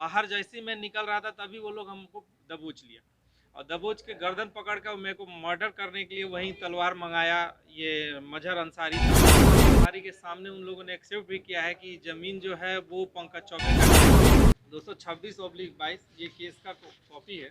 बाहर जैसे ही मैं निकल रहा था तभी वो लोग हमको दबोच लिया और दबोच के गर्दन पकड़ कर मेरे को मर्डर करने के लिए वहीं तलवार मंगाया। ये मजहर अंसारी अंसारी के सामने उन लोगों ने एक्सेप्ट भी किया है कि ज़मीन जो है वो पंकज चौबे का है। 226/22 ये केस का कॉपी है।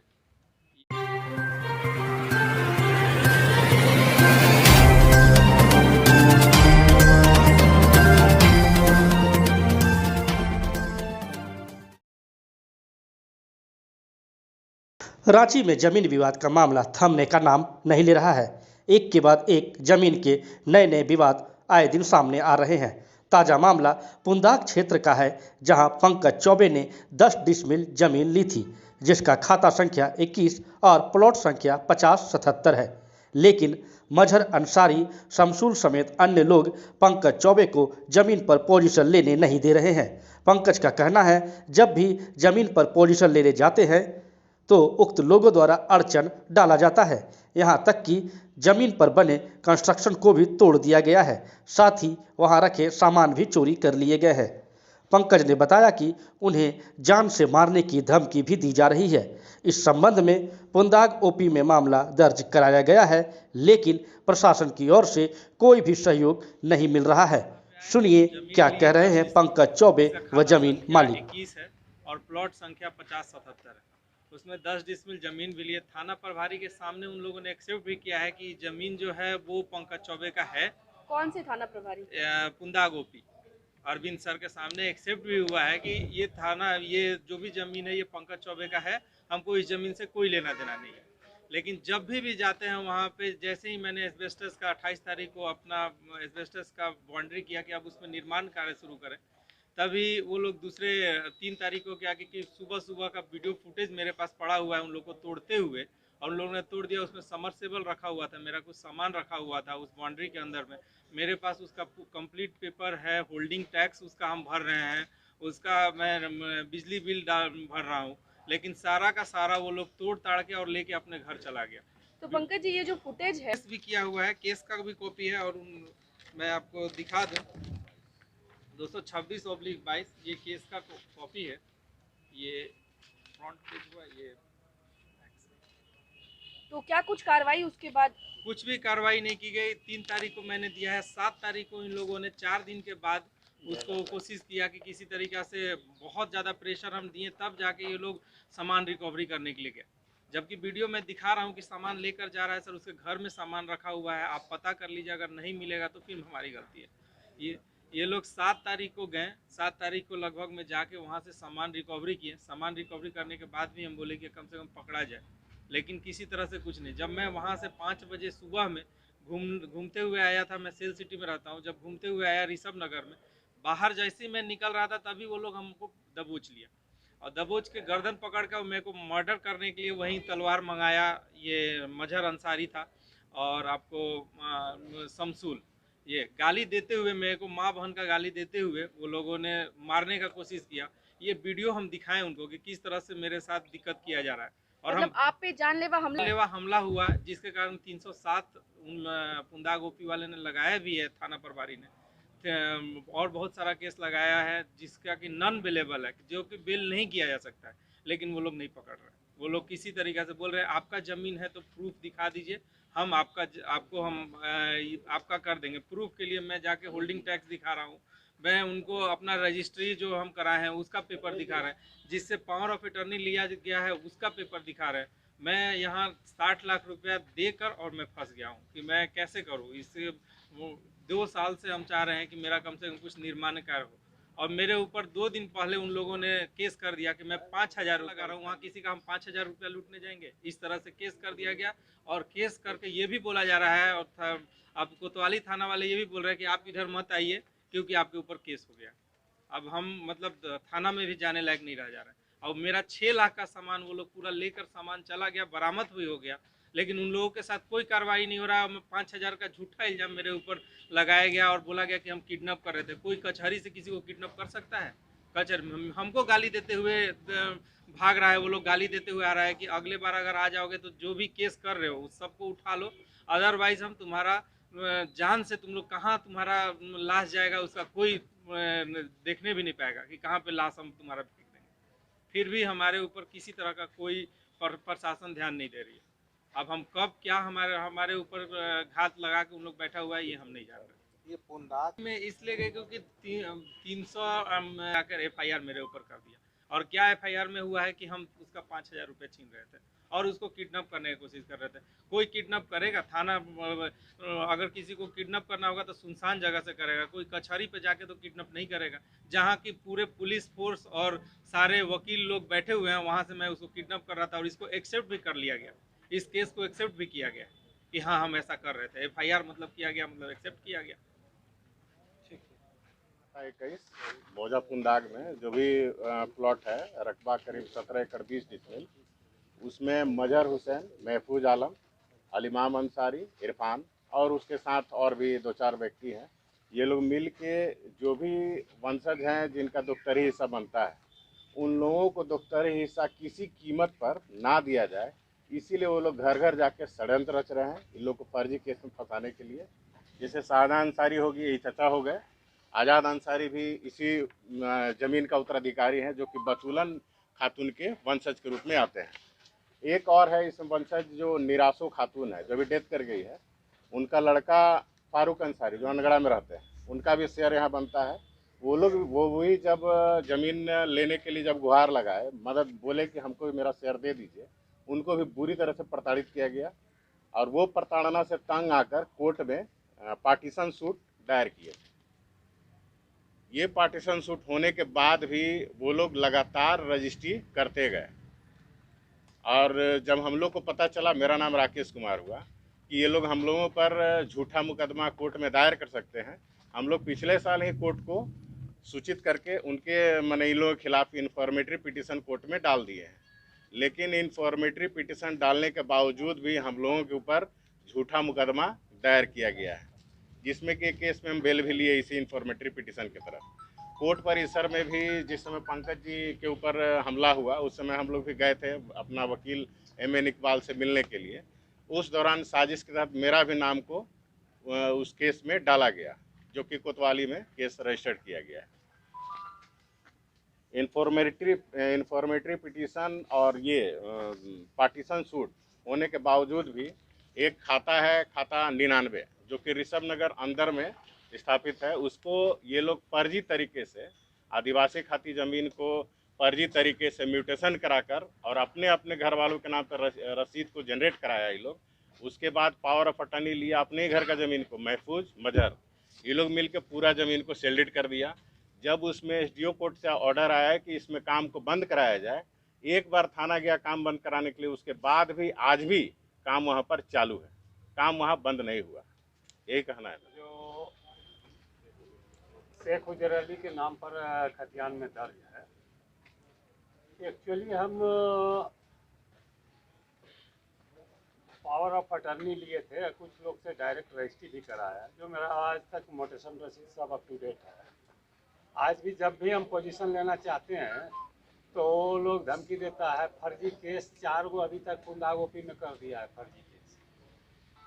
रांची में जमीन विवाद का मामला थमने का नाम नहीं ले रहा है। एक के बाद एक जमीन के नए नए विवाद आए दिन सामने आ रहे हैं। ताजा मामला पुंदाग क्षेत्र का है, जहां पंकज चौबे ने 10 डिसमिल जमीन ली थी, जिसका खाता संख्या 21 और प्लॉट संख्या 5077 है। लेकिन मजहर अंसारी, शमसूल समेत अन्य लोग पंकज चौबे को जमीन पर पोजीशन लेने नहीं दे रहे हैं। पंकज का कहना है, जब भी जमीन पर पोजीशन लेने जाते हैं तो उक्त लोगों द्वारा अड़चन डाला जाता है। यहां तक कि जमीन पर बने कंस्ट्रक्शन को भी तोड़ दिया गया है। साथ ही वहां रखे सामान भी चोरी कर लिए गए हैं। पंकज ने बताया कि उन्हें जान से मारने की धमकी भी दी जा रही है। इस संबंध में पुंदाग ओपी में मामला दर्ज कराया गया है, लेकिन प्रशासन की ओर से कोई भी सहयोग नहीं मिल रहा है। सुनिए क्या कह रहे हैं पंकज चौबे व जमीन मालिक। 21 है और प्लॉट संख्या 5077 है। उसमें 10 डिसमिल जमीन भी लिए। थाना प्रभारी के सामने उन लोगों ने एक्सेप्ट भी किया है कि जमीन जो है वो पंकज चौबे का है। कौन से थाना प्रभारी? पुंदाग ओपी अरविंद सर के सामने एक्सेप्ट भी हुआ है कि ये जो भी जमीन है ये पंकज चौबे का है, हमको इस जमीन से कोई लेना देना नहीं है। लेकिन जब भी जाते हैं वहाँ पे, जैसे ही मैंने एस्बेस्टस का 28 तारीख को अपना एस्बेस्टस का बाउंड्री किया कि अब उसमें निर्माण कार्य शुरू करें, तभी वो लोग दूसरे 3 तारीख को क्या कि सुबह सुबह का वीडियो फुटेज मेरे पास पड़ा हुआ है उन लोग को तोड़ते हुए, और उन लोगों ने तोड़ दिया। उसमें समरसेबल रखा हुआ था, मेरा कुछ सामान रखा हुआ था उस बाउंड्री के अंदर में। मेरे पास उसका कंप्लीट पेपर है, होल्डिंग टैक्स उसका हम भर रहे हैं, उसका मैं बिजली बिल भर रहा हूँ, लेकिन सारा का सारा वो लोग तोड़ ताड़ के और लेके अपने घर चला गया। तो पंकज जी, ये जो फुटेज है, केस भी किया हुआ है, केस का भी कॉपी है और मैं आपको दिखा दूँ। 226/22 ये केस का कॉपी है। ये फ्रंट पेज हुआ ये। तो क्या कुछ कार्रवाई उसके बाद? कुछ भी कार्रवाई नहीं की गई। 3 तारीख को मैंने दिया है, 7 तारीख को इन लोगों ने 4 दिन के बाद उसको कोशिश किया कि किसी तरीक़ा से बहुत ज़्यादा प्रेशर हम दिए, तब जाके ये लोग सामान रिकवरी करने के लिए गए। जबकि वीडियो में दिखा रहा हूँ कि सामान लेकर जा रहा है सर, उसके घर में सामान रखा हुआ है, आप पता कर लीजिए, अगर नहीं मिलेगा तो फिर हमारी गलती है। ये लोग 7 तारीख को गए, 7 तारीख को लगभग में जाके वहाँ से सामान रिकवरी किए। सामान रिकवरी करने के बाद भी हम बोले कि कम से कम पकड़ा जाए, लेकिन किसी तरह से कुछ नहीं। जब मैं वहाँ से 5 बजे सुबह में घूमते हुए आया था, मैं सेल सिटी में रहता हूँ, जब घूमते हुए आया ऋषभ नगर में, बाहर जैसे ही मैं निकल रहा था तभी वो लोग हमको दबोच लिया और दबोच के गर्दन पकड़ कर मेरे को मर्डर करने के लिए वहीं तलवार मंगाया। ये मजहर अंसारी था और आपको शमसूल, ये गाली देते हुए, मेरे को माँ बहन का गाली देते हुए वो लोगों ने मारने का कोशिश किया। ये वीडियो हम दिखाएं उनको कि किस तरह से मेरे साथ दिक्कत किया जा रहा है। और मतलब आप पे जानलेवा हमला हुआ, जिसके कारण 307 पुंदाग ओपी वाले ने लगाया भी है, थाना प्रभारी ने। और बहुत सारा केस लगाया है जिसका कि नॉन बेलेबल है, जो कि बेल नहीं किया जा सकता है, लेकिन वो लोग नहीं पकड़ रहे। वो लोग किसी तरीके से बोल रहे हैं आपका ज़मीन है तो प्रूफ दिखा दीजिए, हम आपका कर देंगे। प्रूफ के लिए मैं जाके होल्डिंग टैक्स दिखा रहा हूँ, मैं उनको अपना रजिस्ट्री जो हम कराए हैं उसका पेपर दिखा रहे हैं, जिससे पावर ऑफ अटर्नी लिया गया है उसका पेपर दिखा रहे हैं। मैं यहाँ 60 लाख रुपया देकर और मैं फंस गया हूँ कि मैं कैसे करूँ। इससे 2 साल से हम चाह रहे हैं कि मेरा कम से कम कुछ निर्माण कार्य हो, और मेरे ऊपर 2 दिन पहले उन लोगों ने केस कर दिया कि मैं 5,000 लगा रहा हूँ, वहाँ किसी का हम 5,000 रुपया लूटने जाएंगे, इस तरह से केस कर दिया गया। और केस करके ये भी बोला जा रहा है, और अब कोतवाली थाना वाले ये भी बोल रहे हैं कि आप इधर मत आइए क्योंकि आपके ऊपर केस हो गया। अब हम मतलब थाना में भी जाने लायक नहीं रह जा रहे हैं। और मेरा 6 लाख का सामान वो लोग पूरा लेकर सामान चला गया, बरामद भी हो गया, लेकिन उन लोगों के साथ कोई कार्रवाई नहीं हो रहा। 5,000 का झूठा इल्ज़ाम मेरे ऊपर लगाया गया और बोला गया कि हम किडनैप कर रहे थे। कोई कचहरी से किसी को किडनैप कर सकता है? कचहरी हमको गाली देते हुए भाग रहा है, वो लोग गाली देते हुए आ रहा है कि अगले बार अगर आ जाओगे तो जो भी केस कर रहे हो उस सबको उठा लो, अदरवाइज हम तुम्हारा जान से तुम लोग कहाँ तुम्हारा लाश जाएगा उसका कोई देखने भी नहीं पाएगा कि कहाँ पे लाश हम तुम्हारा फेंक देंगे। फिर भी हमारे ऊपर किसी तरह का कोई प्रशासन ध्यान नहीं दे रही है। अब हम कब क्या हमारे हमारे ऊपर घात लगा के उन लोग बैठा हुआ है ये हम नहीं जान रहे। ये पुंदाक में इसलिए गए क्योंकि 300 आकर FIR मेरे ऊपर कर दिया। और क्या FIR में हुआ है कि हम उसका 5,000 रुपये छीन रहे थे और उसको किडनैप करने की कोशिश कर रहे थे। कोई किडनैप करेगा थाना, अगर किसी को किडनैप करना होगा तो सुनसान जगह से करेगा, कोई कचहरी पे जाके तो किडनैप नहीं करेगा। जहाँ की पूरे पुलिस फोर्स और सारे वकील लोग बैठे हुए हैं वहाँ से मैं उसको किडनैप कर रहा था और इसको एक्सेप्ट भी कर लिया गया। इस केस को एक्सेप्ट भी किया गया कि हाँ हम ऐसा कर रहे थे। FIR मतलब किया गया, मतलब एक्सेप्ट किया गया। 21 मौजा पुंदाग में जो भी प्लॉट है, रकबा करीब 17 एकड़ 20 डिसमिल, उसमें मजहर हुसैन, महफूज आलम, अलीमाम अंसारी, इरफान और उसके साथ और भी 2-4 व्यक्ति हैं। ये लोग मिल के जो भी वंशज हैं जिनका दोख्तरी हिस्सा बनता है, उन लोगों को दोख्तरी हिस्सा किसी कीमत पर ना दिया जाए, इसीलिए वो लोग घर घर जाके षड्यंत्र रच रहे हैं इन लोग को फर्जी केस में फंसाने के लिए। जैसे शाहजहां अंसारी होगी, यही चचा हो गए, आज़ाद अंसारी भी इसी ज़मीन का उत्तराधिकारी है जो कि बतूलन खातून के वंशज के रूप में आते हैं। एक और है इसमें वंशज जो निरासो खातून है जो भी डेथ कर गई है, उनका लड़का फारूक अंसारी जो अनगढ़ा में रहते हैं, उनका भी शेयर यहाँ बनता है। वो लोग वही जब ज़मीन लेने के लिए जब गुहार लगाए, मदद बोले कि हमको भी मेरा शेयर दे दीजिए, उनको भी बुरी तरह से प्रताड़ित किया गया और वो प्रताड़ना से तंग आकर कोर्ट में पार्टीशन सूट दायर किए। ये पार्टीशन सूट होने के बाद भी वो लोग लगातार रजिस्ट्री करते गए और जब हम लोग को पता चला, मेरा नाम राकेश कुमार हुआ, कि ये लोग हम लोगों पर झूठा मुकदमा कोर्ट में दायर कर सकते हैं, हम लोग पिछले साल ही कोर्ट को सूचित करके उनके इन लोगों के खिलाफ इन्फॉर्मेटरी पिटीशन कोर्ट में डाल दिए हैं। लेकिन इन्फॉर्मेटरी पिटीशन डालने के बावजूद भी हम लोगों के ऊपर झूठा मुकदमा दायर किया गया है, जिसमें कि केस में हम बेल भी लिए इसी इन्फॉर्मेटरी पिटीशन की तरफ। कोर्ट परिसर में भी जिस समय पंकज जी के ऊपर हमला हुआ, उस समय हम लोग भी गए थे अपना वकील MN इकबाल से मिलने के लिए। उस दौरान साजिश के तहत मेरा भी नाम को उस केस में डाला गया, जो कि कोतवाली में केस रजिस्टर्ड किया गया है। इन्फॉर्मेटरी पिटीशन और ये पार्टीशन सूट होने के बावजूद भी एक खाता है, खाता 99, जो कि ऋषभ नगर अंदर में स्थापित है, उसको ये लोग फर्जी तरीके से आदिवासी खाती ज़मीन को फर्जी तरीके से म्यूटेशन कराकर और अपने अपने घर वालों के नाम पर रसीद को जनरेट कराया ये लोग। उसके बाद पावर ऑफ अटर्नी लिया अपने घर का ज़मीन को, महफूज मजहर, ये लोग मिलकर पूरा ज़मीन को सेल्डेड कर दिया। जब उसमें SDO कोर्ट से ऑर्डर आया कि इसमें काम को बंद कराया जाए, एक बार थाना गया काम बंद कराने के लिए, उसके बाद भी आज भी काम वहाँ पर चालू है, काम वहाँ बंद नहीं हुआ। यही कहना है। जो शेख उजर अली के नाम पर खतियान में दर्ज है, एक्चुअली हम पावर ऑफ अटर्नी लिए थे, कुछ लोग से डायरेक्ट रजिस्ट्री भी कराया, जो मेरा आज तक मोटेशन रसीद सब अप टू डेट है। आज भी जब भी हम पोजीशन लेना चाहते हैं तो लोग धमकी देता है, फर्जी केस 4 गो अभी तक पुंदाग OP में कर दिया है फर्जी केस।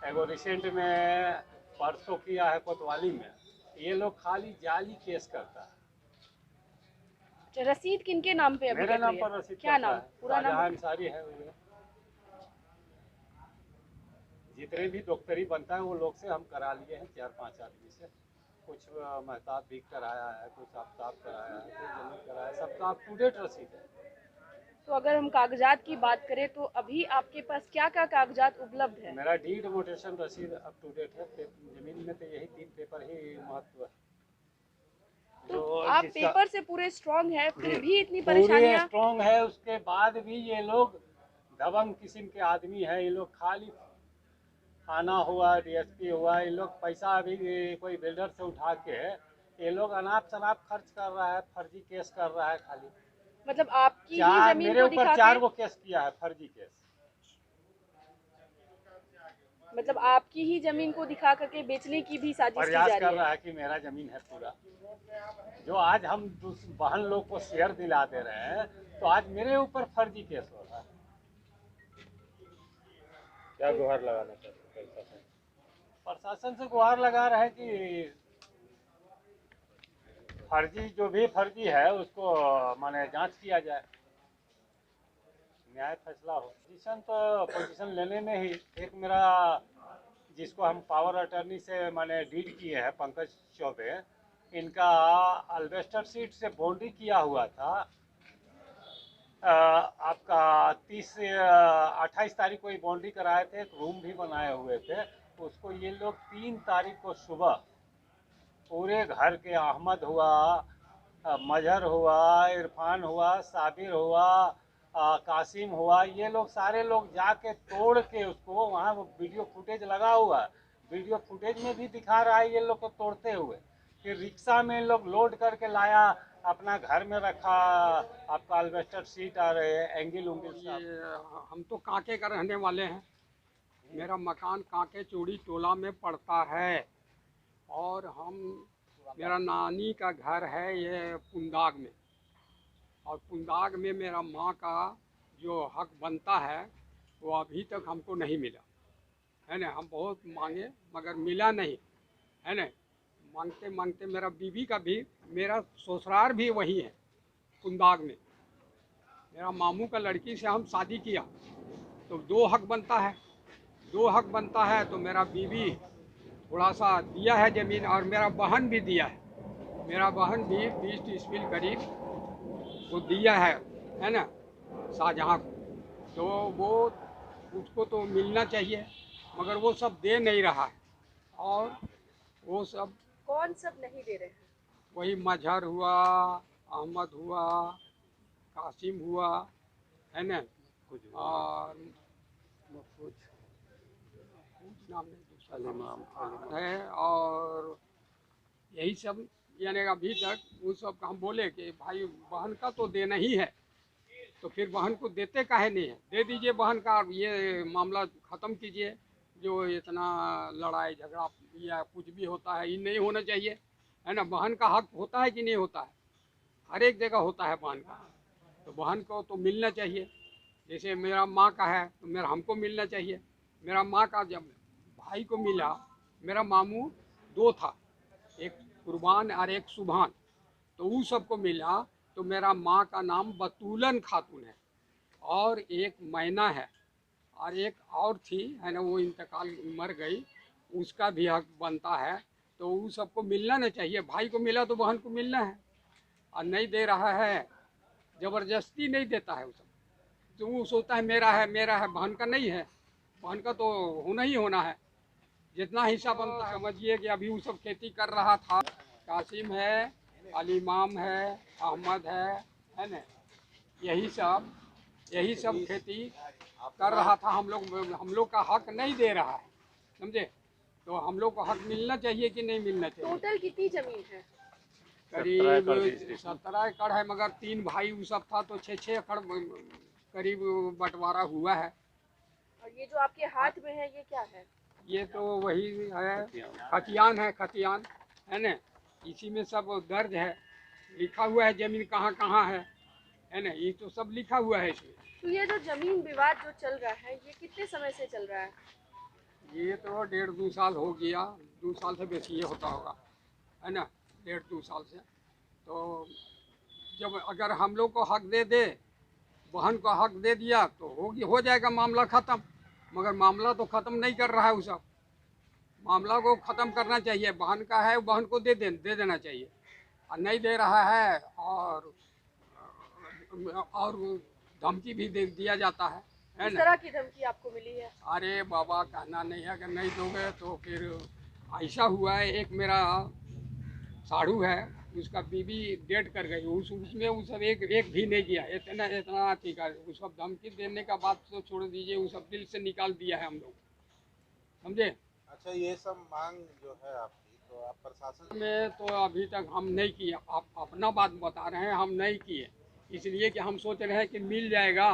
एगो रिसेंट में परसों किया है कोतवाली में। ये लोग खाली जाली केस करता है। अच्छा, रसीद किनके नाम पे अभी मेरे कट नाम रही है? पर रसीद क्या करता नाम? है, पूरा नाम? शाहजहां अंसारी है। जितने भी डॉक्टरी बनता है वो लोग से हम करा लिए हैं, 4-5 आदमी से। कुछ महताब भी कराया है, कुछ आफ्ताब कराया है, कुछ जमीन कराया है, सबका अप टू डेट रसीद है। तो अगर हम कागजात की बात करें तो अभी आपके पास क्या क्या कागजात उपलब्ध है? मेरा डीड मोटेशन रसीद अप टू डेट है। जमीन में तो यही 3 पेपर ही महत्व है। तो आप पेपर से पूरे स्ट्रांग है, फिर भी इतनी परेशानियां? स्ट्रांग है, उसके बाद भी ये लोग दबंग किस्म के आदमी है। ये लोग खाली थाना हुआ, DSP हुआ, ये लोग पैसा अभी कोई बिल्डर से उठा के ये लोग अनाप शनाप खर्च कर रहा है, फर्जी केस कर रहा है। खाली मतलब आपकी ही जमीन मेरे को ऊपर दिखा 4 के, गो केस किया है, फर्जी केस। मतलब आपकी ही जमीन को दिखा करके बेचने की भी साजिश की जा प्रयास रही कर है। रहा है कि मेरा जमीन है पूरा। जो आज हम बहन लोग को शेयर दिला दे रहे हैं, तो आज मेरे ऊपर फर्जी केस हो रहा है। क्या गुहार लगाना चाहते हैं? प्रशासन से गुहार लगा रहे हैं कि फर्जी जो भी फर्जी है उसको माने जांच किया जाए। न्याय फैसला हो। पोजीशन लेने में ही एक मेरा जिसको हम पावर अटर्नी से मैंने डीड किए हैं, पंकज चौबे, इनका अल्वेस्टर सीट से बाउंड्री किया हुआ था। आपका 28 तारीख को ये बाउंड्री कराए थे, एक रूम भी बनाए हुए थे। उसको ये लोग 3 तारीख को सुबह पूरे घर के, अहमद हुआ, मजहर हुआ, इरफान हुआ, साबिर हुआ, कासिम हुआ, ये लोग सारे लोग जाके तोड़ के उसको, वहाँ वीडियो फुटेज लगा हुआ है, वीडियो फुटेज में भी दिखा रहा है ये लोग को तोड़ते हुए। फिर रिक्शा में लोग लोड करके लाया, अपना घर में रखा, आपका अल्वेस्टर सीट आ रहे एंगल उंगल सब। ये हम तो कांके का रहने वाले हैं। मेरा मकान कांके चूड़ी टोला में पड़ता है और मेरा नानी का घर है ये पुंदाग में, और पुंदाग में मेरा माँ का जो हक बनता है वो अभी तक हमको नहीं मिला है ना। हम बहुत मांगे मगर मिला नहीं है ना। मांगते मांगते मेरा बीवी का भी, मेरा ससुराल भी वही है पुंदाग में। मेरा मामू का लड़की से हम शादी किया तो 2 हक बनता है, 2 हक बनता है तो मेरा बीवी थोड़ा सा दिया है ज़मीन, और मेरा बहन भी दिया है। मेरा बहन भी 20-30 फीट करीब वो दिया है ना शाहजहाँ को। तो वो उसको तो मिलना चाहिए मगर वो सब दे नहीं रहा है। और वो सब कौन सब नहीं दे रहे हैं? वही मजहर हुआ, अहमद हुआ, कासिम हुआ है ना, और कुछ नाम नहीं दूसरा है, और यही सब। यानी अभी तक उस सब का हम बोले कि भाई बहन का तो देना ही है, तो फिर बहन को देते काहे नहीं है? दे दीजिए बहन का, ये मामला ख़त्म कीजिए। जो इतना लड़ाई झगड़ा या कुछ भी होता है ये नहीं होना चाहिए है ना। बहन का हक होता है कि नहीं होता है? हर एक जगह होता है बहन का, तो बहन को तो मिलना चाहिए। जैसे मेरा माँ का है तो मेरा हमको मिलना चाहिए। मेरा माँ का जब भाई को मिला, मेरा मामू 2 था, एक कुर्बान और एक सुभान, तो उन सबको मिला। तो मेरा माँ का नाम बतूलन खातून है और एक मैना है और एक और थी है ना, वो इंतकाल मर गई, उसका भी हक बनता है। तो उन सबको मिलना ना चाहिए। भाई को मिला तो बहन को मिलना है, और नहीं दे रहा है, ज़बरदस्ती नहीं देता है। वो सब तो वो सोचता है मेरा है मेरा है, बहन का नहीं है। बहन का तो होना ही होना है, जितना हिस्सा बनता है। समझिए कि अभी वो सब खेती कर रहा था, कासिम है, अलीमाम है, अहमद है ना, यही सब खेती कर रहा था। हम लोग का हक नहीं दे रहा है, समझे। तो हम लोग को हक मिलना चाहिए कि नहीं मिलना चाहिए? टोटल कितनी जमीन है? करीब 17 एकड़ है, मगर 3 भाई वो सब था तो 6-6 एकड़ करीब बंटवारा हुआ है। और ये जो आपके हाथ में है ये क्या है? ये तो वही है, खतियान है ना। इसी में सब दर्ज है, लिखा हुआ है ज़मीन कहाँ कहाँ है ना, ये तो सब लिखा हुआ है इसमें। तो ये जो जमीन विवाद जो चल रहा है ये कितने समय से चल रहा है? ये तो 1.5-2 साल हो गया, 2 साल से बेसी ये होता होगा है ना, 1.5-2 साल से। तो जब अगर हम लोग को हक दे बहन को हक दे दिया तो हो जाएगा मामला ख़त्म। मगर मामला तो ख़त्म नहीं कर रहा है। वो सब मामला को ख़त्म करना चाहिए। बहन का है बहन को दे देना चाहिए, और नहीं दे रहा है और धमकी भी दे दिया जाता है किस ना। तरह की धमकी आपको मिली है? अरे बाबा कहना नहीं है, अगर नहीं दोगे तो फिर ऐसा हुआ है। एक मेरा साढ़ू है, उसका बीवी डेट कर गई, उसमें वो सब एक भी नहीं किया। इतना ठीक है। वो सब धमकी देने का बात तो छोड़ दीजिए, वो सब दिल से निकाल दिया है हम लोग, समझे। अच्छा, ये सब मांग जो है आपकी, तो आप प्रशासन में तो अभी तक हम नहीं किए। आप अपना बात बता रहे हैं, हम नहीं किए इसलिए कि हम सोच रहे हैं कि मिल जाएगा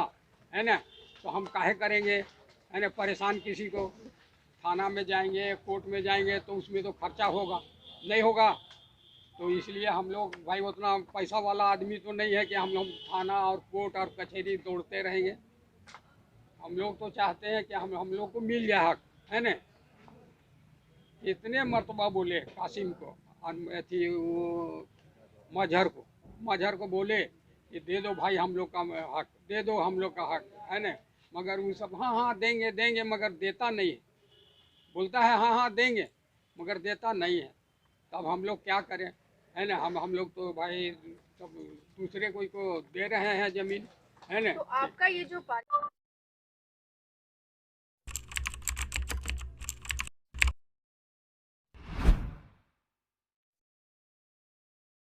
है ना, तो हम काहे करेंगे है ना परेशान किसी को। थाना में जाएंगे, कोर्ट में जाएंगे तो उसमें तो खर्चा होगा, नहीं होगा। तो इसलिए हम लोग भाई उतना पैसा वाला आदमी तो नहीं है कि हम लोग थाना और कोर्ट और कचहरी दौड़ते रहेंगे। हम लोग तो चाहते हैं कि हम लोग को मिल जाए हक, है ना। इतने मर्तबा बोले कासिम को और अथी वो मजहर को बोले ये दे दो भाई हम लोग का हक, दे दो हम लोग का हक, है ना। मगर वो सब हाँ हाँ देंगे देंगे मगर देता नहीं है, बोलता है हाँ हाँ देंगे मगर देता नहीं है। तब हम लोग क्या करें, है ना। हम लोग तो भाई सब दूसरे कोई को दे रहे हैं ज़मीन, है ना। तो आपका ये जो